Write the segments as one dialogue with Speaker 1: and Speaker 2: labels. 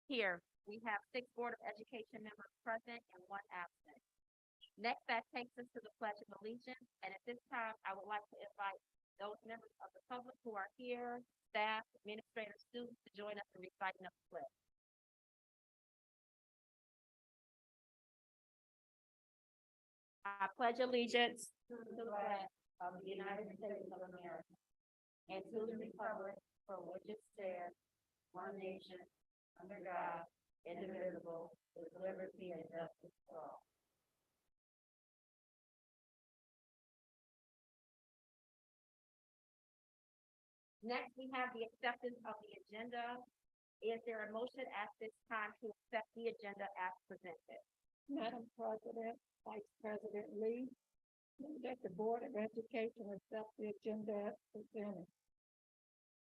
Speaker 1: Here, we have 6 Board of Education members present and 1 absent. Next, that takes us to the Pledge of Allegiance, and at this time, I would like to invite those members of the public who are here, staff, administrators, students, to join us in reciting of the pledge. I pledge allegiance to the flag of the United States of America and to the republic for which it stands, one nation, under God, indivisible, with liberty and justice for all. Next, we have the acceptance of the agenda. Is there a motion at this time to accept the agenda as presented?
Speaker 2: Madam President, Vice President Lee, move that the Board of Education accept the agenda as presented.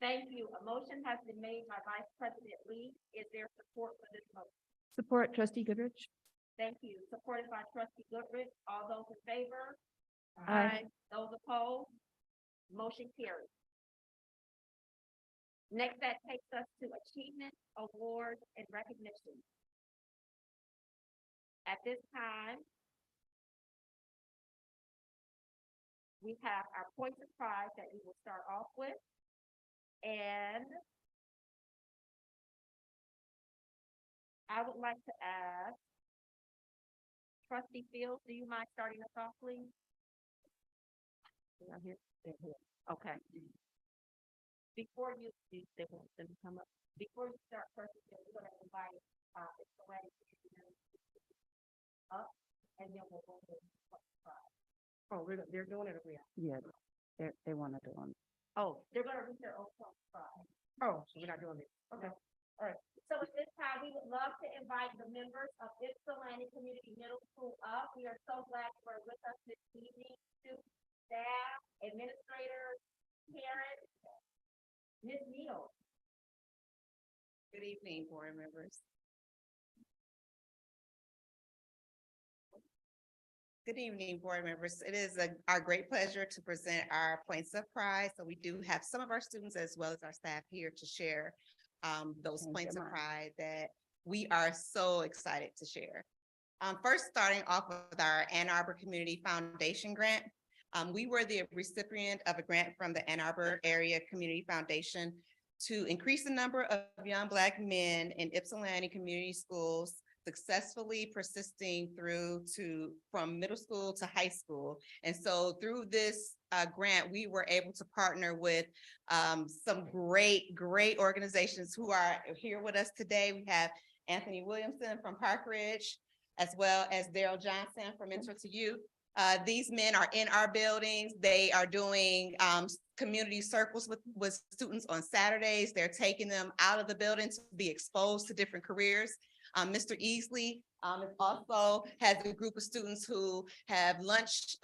Speaker 1: Thank you. A motion has been made by Vice President Lee. Is there support for this motion?
Speaker 2: Support trustee Goodrich.
Speaker 1: Thank you. Supported by Trustee Goodrich. All those in favor?
Speaker 2: Aye.
Speaker 1: Those opposed? Motion carries. Next, that takes us to achievement, awards, and recognition. At this time, we have our points of pride that we will start off with. And I would like to ask Trustee Fields, do you mind starting us off, please? They're here. They're here. Okay. Before they want them to come up. Before you start, first, we're going to invite Mr. Lanning up, and then we'll go to the prize. Oh, they're doing it, or we are?
Speaker 2: Yeah, they want to do them.
Speaker 1: Oh, they're going to read their own prize.
Speaker 3: Oh, so we're not doing it. Okay.
Speaker 1: So at this time, we would love to invite the members of Ypsilanti Community Middle School up. We are so glad you are with us this evening. Students, staff, administrators, parents, Ms. Neal.
Speaker 3: Good evening, board members. Good evening, board members. It is our great pleasure to present our points of pride. So we do have some of our students as well as our staff here to share those points of pride that we are so excited to share. First, starting off with our Ann Arbor Community Foundation grant. We were the recipient of a grant from the Ann Arbor Area Community Foundation to increase the number of young Black men in Ypsilanti community schools, successfully persisting from middle school to high school. And so through this grant, we were able to partner with some great organizations who are here with us today. We have Anthony Williamson from Park Ridge, as well as Daryl Johnson from Mentor to Youth. These men are in our buildings. They are doing community circles with students on Saturdays. They're taking them out of the building to be exposed to different careers. Mr. Easley also has a group of students who have lunch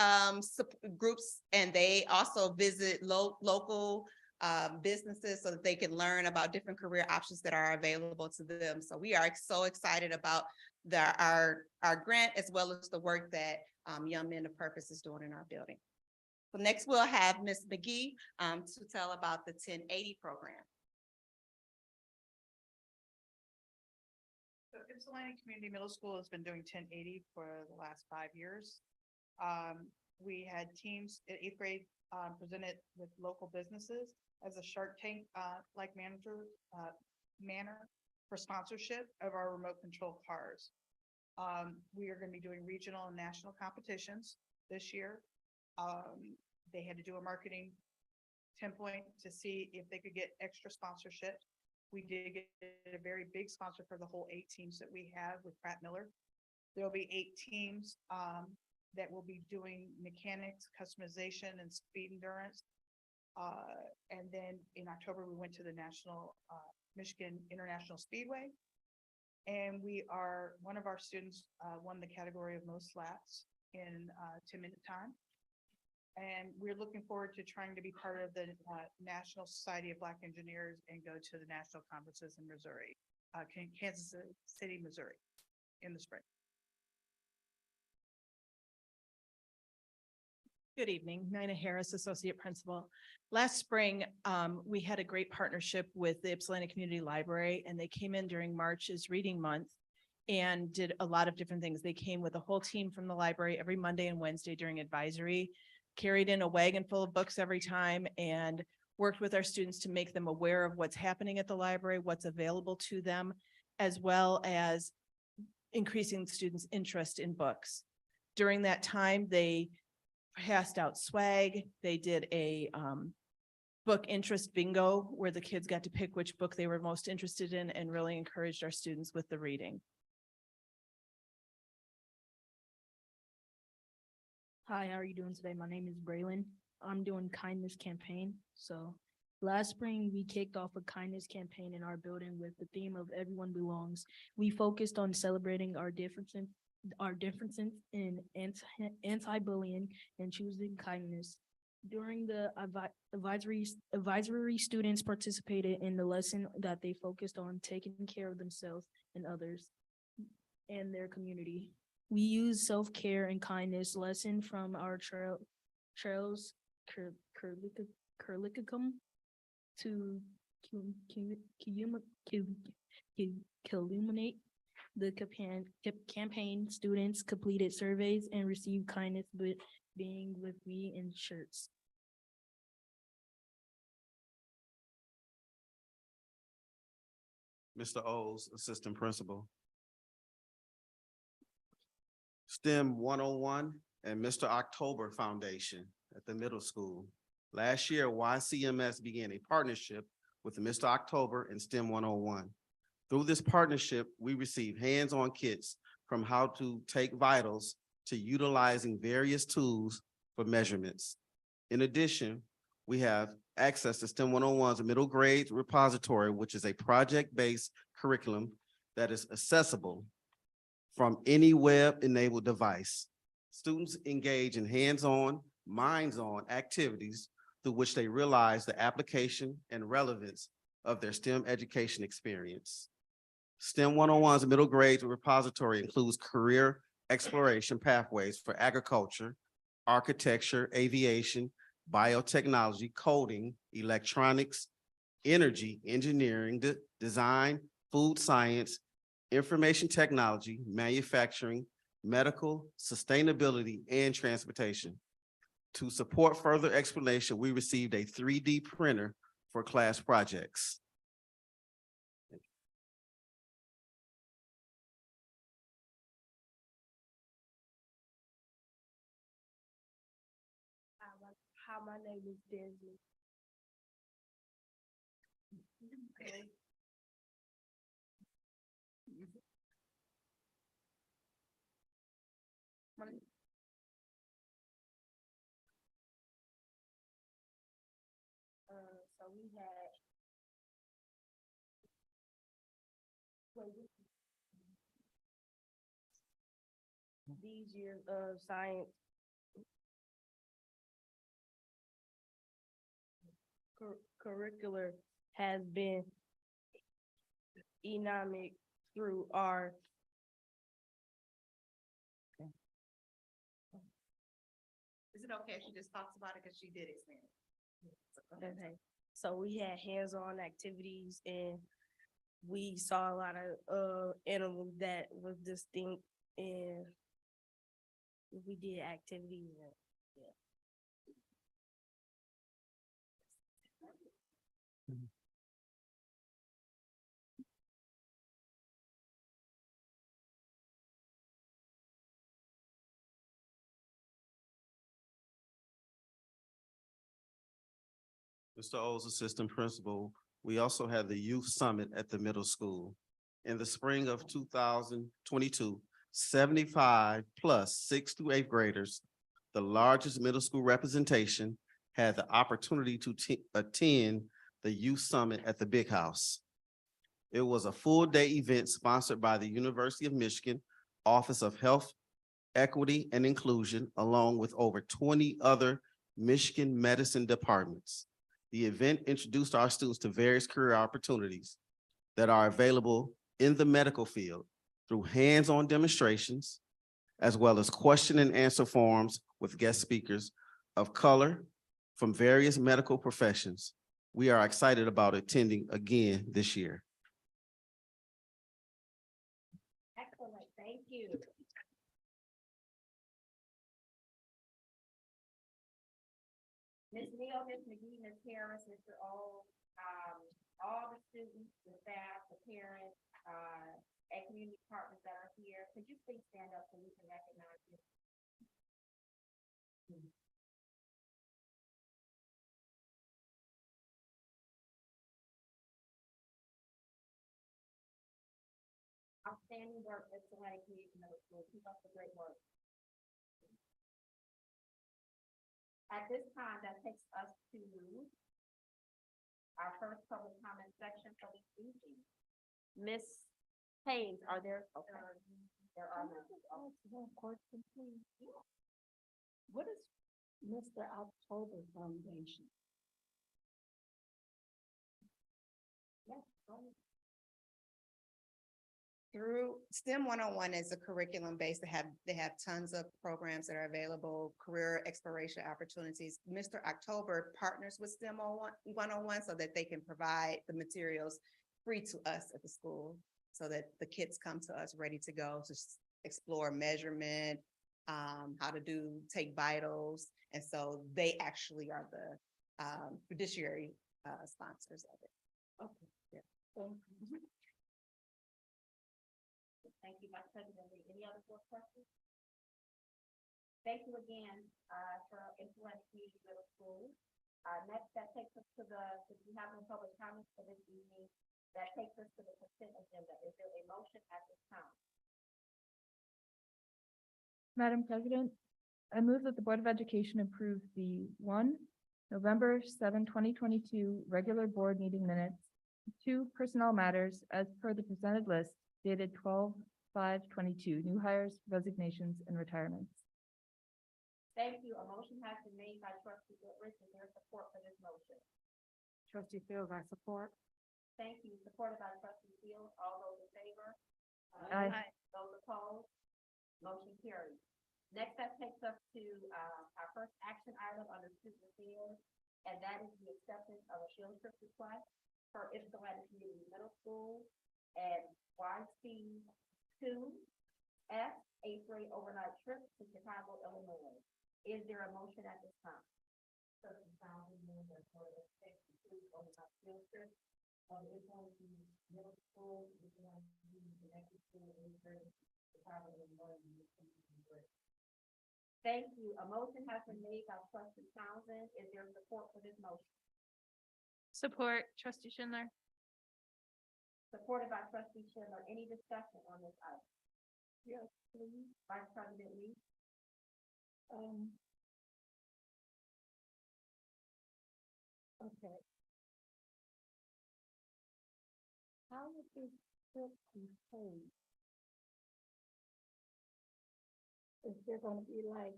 Speaker 3: groups, and they also visit local businesses so that they can learn about different career options that are available to them. So we are so excited about our grant, as well as the work that Young Men of Purpose is doing in our building. So next we'll have Ms. McGee to tell about the 1080 program.
Speaker 4: So Ypsilanti Community Middle School has been doing 1080 for the last 5 years. We had teams at 8th grade presented with local businesses as a Shark Tank like manner for sponsorship of our remote control cars. We are going to be doing regional and national competitions this year. They had to do a marketing 10-point to see if they could get extra sponsorship. We did get a very big sponsor for the whole 8 teams that we have with Pratt Miller. There'll be 8 teams that will be doing mechanics, customization, and speed endurance. And then in October, we went to the National Michigan International Speedway. And one of our students won the category of most laps in 10-minute time. And we're looking forward to trying to be part of the National Society of Black Engineers and go to the national conferences in Missouri, Kansas City, Missouri, in the spring.
Speaker 5: Good evening, Nina Harris, Associate Principal. Last spring, we had a great partnership with the Ypsilanti Community Library, and they came in during March's Reading Month and did a lot of different things. They came with a whole team from the library every Monday and Wednesday during advisory, carried in a wagon full of books every time, and worked with our students to make them aware of what's happening at the library, what's available to them, as well as increasing students' interest in books. During that time, they passed out swag. They did a book interest bingo where the kids got to pick which book they were most interested in and really encouraged our students with the reading.
Speaker 6: Hi, how are you doing today? My name is Braylon. I'm doing kindness campaign. So last spring, we kicked off a kindness campaign in our building with the theme of Everyone Belongs. We focused on celebrating our differences in anti-bullying and choosing kindness. During the advisory, students participated in the lesson that they focused on taking care of themselves and others and their community. We use self-care and kindness lesson from our trails curriculum to illuminate the campaign. Students completed surveys and received kindness with being with me in shirts.
Speaker 7: Mr. O's, Assistant Principal. STEM 101 and Mr. October Foundation at the middle school. Last year, YCMS began a partnership with Mr. October and STEM 101. Through this partnership, we received hands-on kits from how to take vitals to utilizing various tools for measurements. In addition, we have access to STEM 101's middle grade repository, which is a project-based curriculum that is accessible from any web-enabled device. Students engage in hands-on, minds-on activities through which they realize the application and relevance of their STEM education experience. STEM 101's middle grade repository includes career exploration pathways for agriculture, architecture, aviation, biotechnology, coding, electronics, energy, engineering, design, food science, information technology, manufacturing, medical, sustainability, and transportation. To support further explanation, we received a 3D printer for class projects.
Speaker 6: Hi, my name is Desmond.
Speaker 1: So we had. These years of science. Curricular has been economic through our.
Speaker 3: Is it okay if she just talks about it because she did experience?
Speaker 1: Okay, so we had hands-on activities and we saw a lot of animals that was distinct and we did activities and
Speaker 7: Mr. O's Assistant Principal, we also had the Youth Summit at the middle school. In the spring of 2022, 75 plus 6th through 8th graders, the largest middle school representation, had the opportunity to attend the Youth Summit at the Big House. It was a full-day event sponsored by the University of Michigan Office of Health, Equity, and Inclusion, along with over 20 other Michigan medicine departments. The event introduced our students to various career opportunities that are available in the medical field through hands-on demonstrations, as well as question and answer forums with guest speakers of color from various medical professions. We are excited about attending again this year.
Speaker 1: Excellent, thank you. Ms. Neal, Ms. McGee, Ms. Harris, Mr. O, all the students, the staff, the parents, and community partners that are here, could you please stand up so we can recognize you? Outstanding work at Sewanee Community Middle School. Keep up the great work. At this time, that takes us to our first public comment section for this evening. Ms. Hayes, are there? Okay. There are none.
Speaker 2: Ask one question, please. What is Mr. October Foundation?
Speaker 1: Yes, go ahead.
Speaker 3: Through STEM 101 is a curriculum base. They have tons of programs that are available, career exploration opportunities. Mr. October partners with STEM 101 so that they can provide the materials free to us at the school, so that the kids come to us ready to go to explore measurement, how to take vitals. And so they actually are the fiduciary sponsors of it.
Speaker 2: Okay. Yeah. Thank you.
Speaker 1: Thank you, Vice President Lee. Any other board questions? Thank you again, for Sewanee Community Middle School. Next, that takes us to if you have no public comments for this evening, that takes us to the consent agenda. Is there a motion at this time?
Speaker 8: Madam President, I move that the Board of Education approve the November 7, 2022 regular board meeting minutes, 2 personnel matters as per the presented list dated 12/5/22, new hires, resignations, and retirements.
Speaker 1: Thank you. A motion has been made by trustee Goodrich. Is there support for this motion?
Speaker 2: Trustee Fields, I support.
Speaker 1: Thank you. Supported by trustee Fields. All those in favor?
Speaker 8: Aye.
Speaker 1: Those opposed? Motion carries. Next, that takes us to, our first action item under student affairs, and that is the acceptance of a field trip request for Sewanee Community Middle School and YCS 8th grade overnight trip to Chicago, Illinois. Is there a motion at this time? Field trip of Middle School, connected to Chicago, Illinois. Thank you. A motion has been made by trustee Townsend. Is there support for this motion?
Speaker 8: Support, trustee Schindler.
Speaker 1: Supported by trustee Schindler. Any discussion on this item?
Speaker 2: Yes, please.
Speaker 1: Vice President Lee?
Speaker 2: Okay. How would this trip be paid? Is there gonna be like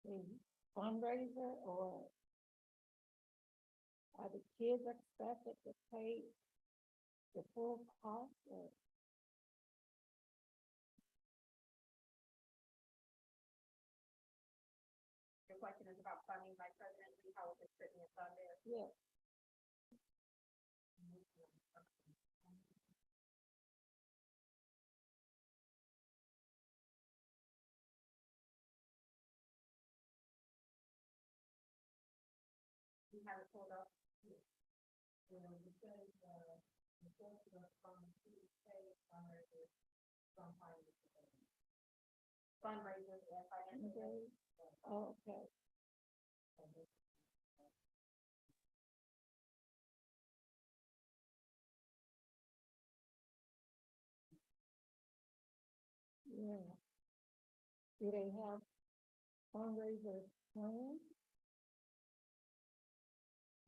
Speaker 2: a fundraiser, or are the kids expected to pay the full cost, or?
Speaker 1: Your question is about funding, Vice President Lee. How is this trip being funded?
Speaker 2: Yeah.
Speaker 1: You have it pulled up? Fundraisers and financial.
Speaker 2: Oh, okay. Yeah. Do they have fundraisers planned?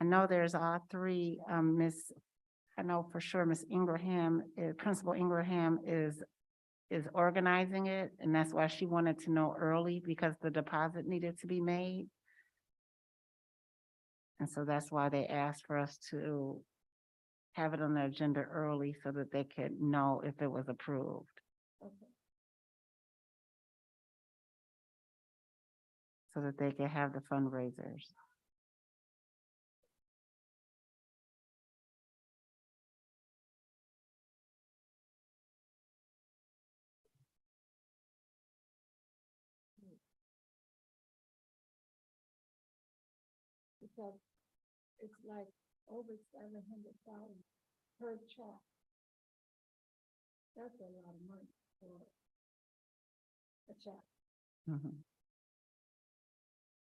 Speaker 9: I know there's all 3, I know for sure Miss Ingraham, Principal Ingraham is organizing it, and that's why she wanted to know early, because the deposit needed to be made. And so that's why they asked for us to have it on the agenda early so that they could know if it was approved.
Speaker 2: Okay.
Speaker 9: So that they could have the fundraisers.
Speaker 2: Because it's like over $700 per child. That's a lot of money for a child.
Speaker 9: Mhm.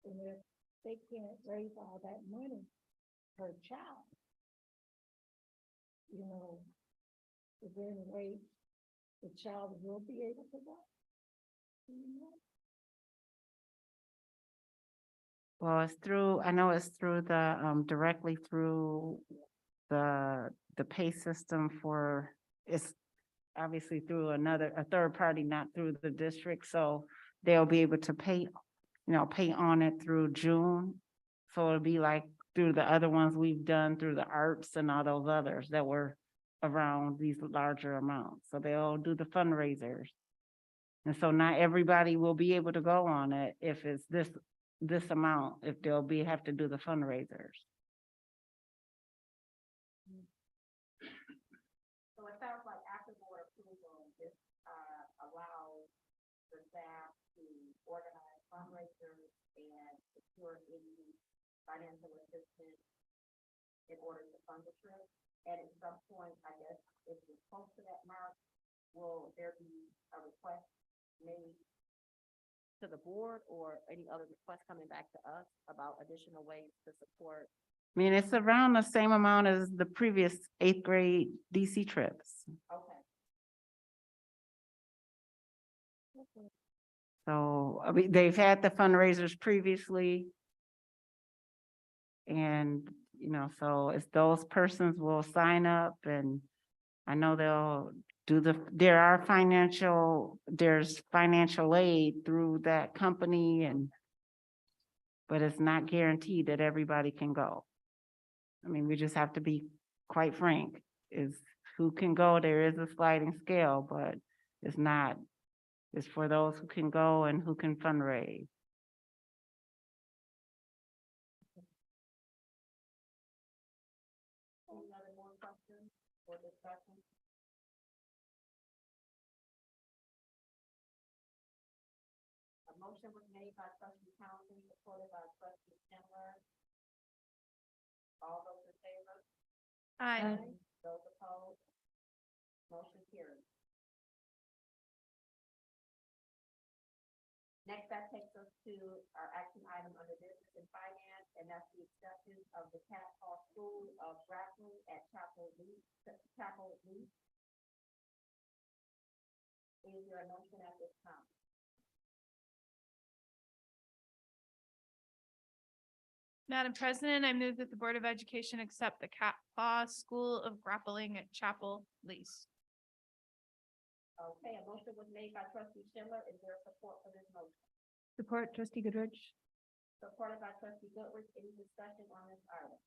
Speaker 2: And if they can't raise all that money per child, you know, is there any way the child will be able to go? Do you know?
Speaker 9: Well, it's through, I know it's through the, directly through the pay system for, it's obviously through a third party, not through the district, so they'll be able to pay, pay on it through June. So it'll be like through the other ones we've done through the arts and all those others that were around these larger amounts. So they'll do the fundraisers. And so not everybody will be able to go on it if it's this amount, if have to do the fundraisers.
Speaker 1: So it sounds like after board approval, this, allows the staff to organize fundraisers and secure any financial assistance in order to fund the trip. And at some point, I guess, if we're close to that mark, will there be a request made to the board or any other requests coming back to us about additional ways to support?
Speaker 9: I mean, it's around the same amount as the previous 8th grade DC trips.
Speaker 1: Okay.
Speaker 9: So, I mean, they've had the fundraisers previously. And, so it's those persons will sign up, and I know they'll do there's financial aid through that company, but it's not guaranteed that everybody can go. I mean, we just have to be quite frank, is who can go, there is a sliding scale, but it's for those who can go and who can fundraise.
Speaker 1: Any other more questions or discussion? A motion was made by trustee Townsend, supported by trustee Schindler. All those in favor?
Speaker 8: Aye.
Speaker 1: Those opposed? Motion carries. Next, that takes us to our action item under business and finance, and that's the acceptance of the Cat Hall School of Grappling at Chapel Leaf. Is there a motion at this time?
Speaker 8: Madam President, I move that the Board of Education accept the Cat Paw School of Grappling at Chapel Lease.
Speaker 1: Okay, a motion was made by trustee Schindler. Is there support for this motion?
Speaker 8: Support trustee Goodrich.
Speaker 1: Supported by trustee Goodrich. Any discussion on this item?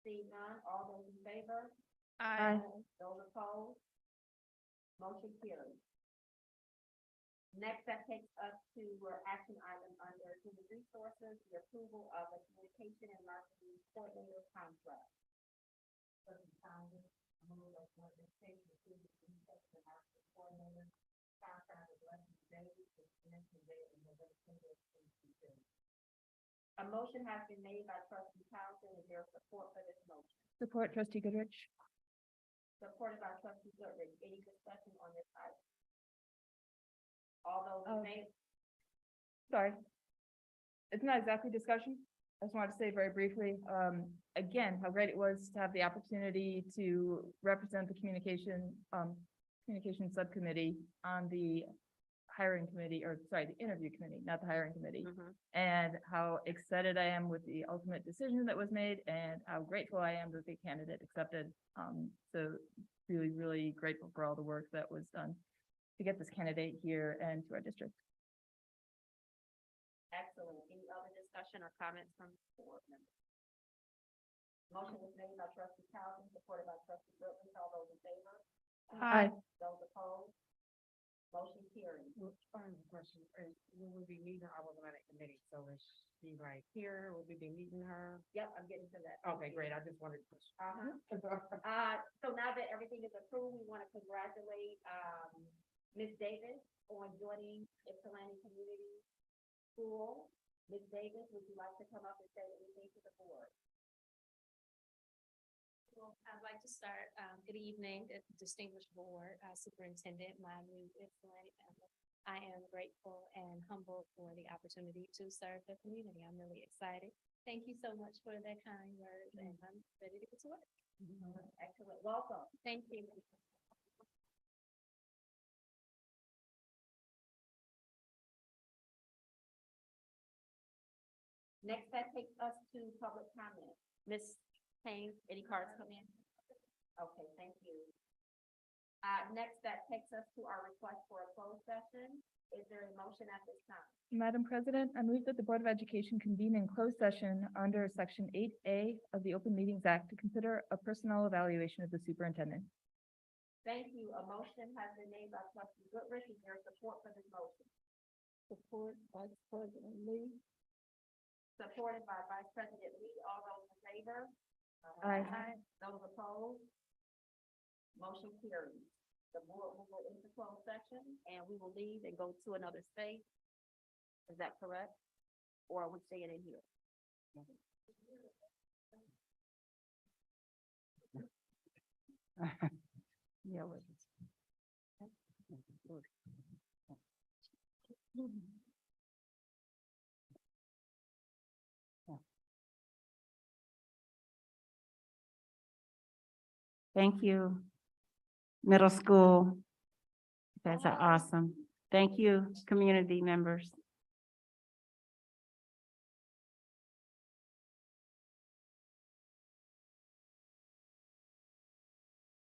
Speaker 1: Seeing none, all those in favor?
Speaker 8: Aye.
Speaker 1: Those opposed? Motion carries. Next, that takes us to action item under human resources, the approval of a communication and marketing coordinator contract. A motion has been made by trustee Townsend. Is there support for this motion?
Speaker 8: Support trustee Goodrich.
Speaker 1: Supported by trustee Goodrich. Any discussion on this item? All those in favor?
Speaker 8: Sorry. It's not exactly discussion. I just wanted to say very briefly, again, how great it was to have the opportunity to represent the communication subcommittee on the hiring committee, or sorry, the interview committee, not the hiring committee. And how excited I am with the ultimate decision that was made and how grateful I am that the candidate accepted. So really, really grateful for all the work that was done to get this candidate here and to our district.
Speaker 1: Excellent. Any other discussion or comments from board members? Motion was made by trustee Calvin, supported by trustee Wilkins. All those in favor?
Speaker 8: Aye.
Speaker 1: Those opposed? Motion carried.
Speaker 10: Question, will we be meeting her? I wasn't on that committee, so is she right here? Will we be meeting her?
Speaker 1: Yep, I'm getting to that.
Speaker 10: Okay, great. I just wanted to.
Speaker 1: So now that everything is approved, we want to congratulate, Ms. Davis on joining Ypsilanti Community School. Ms. Davis, would you like to come up and say anything to the board?
Speaker 11: Well, I'd like to start, good evening, distinguished board, superintendent, my new Ypsilanti family. I am grateful and humbled for the opportunity to serve the community. I'm really excited. Thank you so much for that kind words, and I'm ready to get to work.
Speaker 1: Excellent. Welcome.
Speaker 11: Thank you.
Speaker 1: Next, that takes us to public comment. Ms. Haynes, any cards come in? Okay, thank you. Next, that takes us to our request for a closed session. Is there a motion at this time?
Speaker 8: Madam President, I move that the Board of Education convene in closed session under Section 8A of the Open Meetings Act to consider a personnel evaluation of the superintendent.
Speaker 1: Thank you. A motion has been made by trustee Goodrich. Is there support for this motion?
Speaker 2: Support Vice President Lee.
Speaker 1: Supported by Vice President Lee. All those in favor?
Speaker 8: Aye.
Speaker 1: Those opposed? Motion carries. The board will go into closed session and we will leave and go to another space. Is that correct? Or are we staying in here?
Speaker 9: Yeah. what is- Thank you. Middle school. You guys are awesome. Thank you, community members.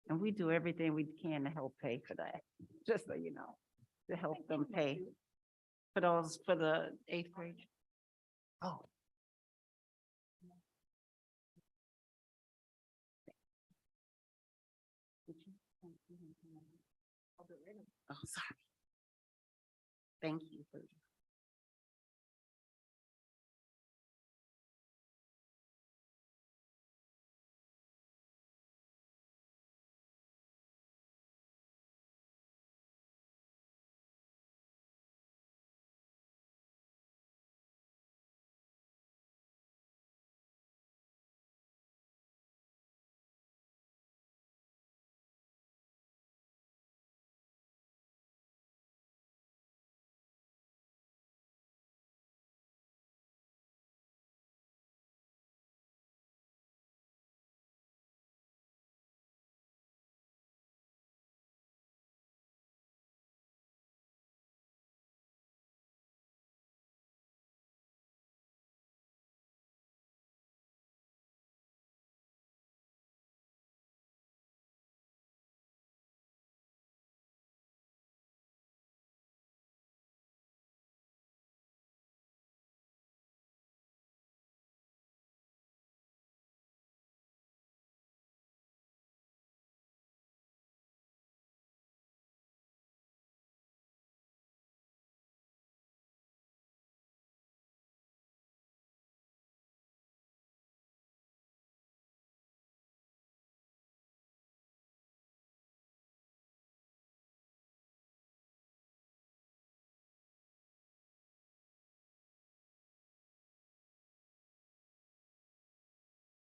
Speaker 9: And we do everything we can to help pay for that, just so you know, to help them pay for those, for the 8th grade. Oh. Oh, sorry. Thank you for